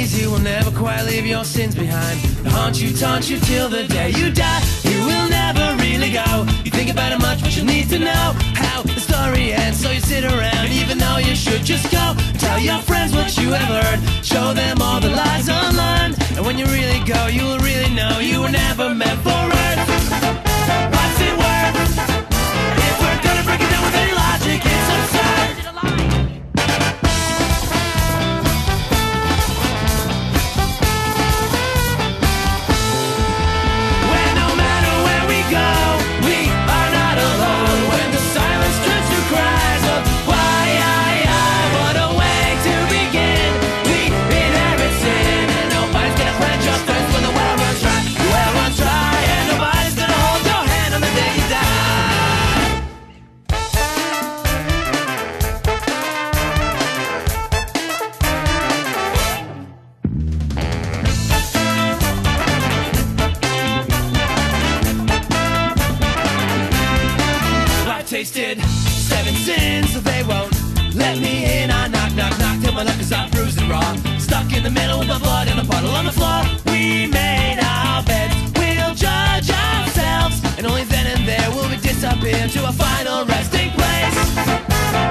memories you will never quite leave your sins behind. They haunt you, taunt you till the day you die. You will never really go. You think about it much, but you need to know how the story ends. So you sit around, even though you should just go. Tell your friends what you have heard. Show them all the lies unlearned. And when you really go, you will really know you were never meant for Earth. What's it worth? If we're gonna break it down with any logic, it's absurd. Tasted 7 sins, so they won't let me in. I knock, knock, knock till my luck is all bruised and raw. Stuck in the middle with my blood in a puddle on the floor. We made our beds, we'll judge ourselves, and only then and there will we disappear to a final resting place.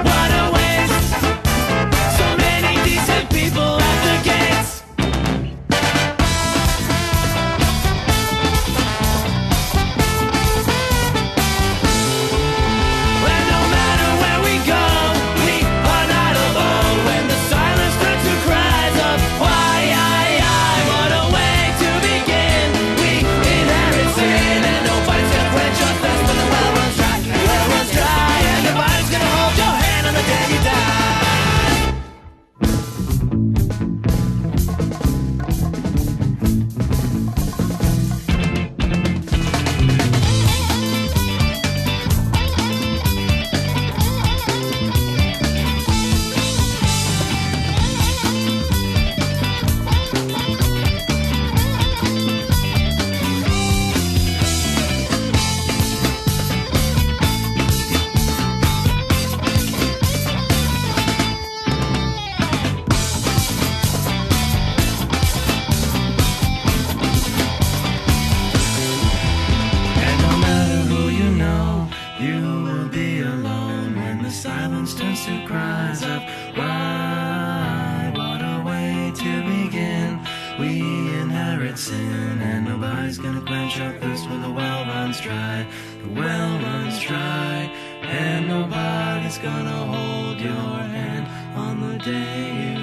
What a waste! So many decent people at the gates. Silence turns to cries of why. What a way to begin. We inherit sin, and nobody's gonna quench our thirst when the well runs dry. The well runs dry, and nobody's gonna hold your hand on the day you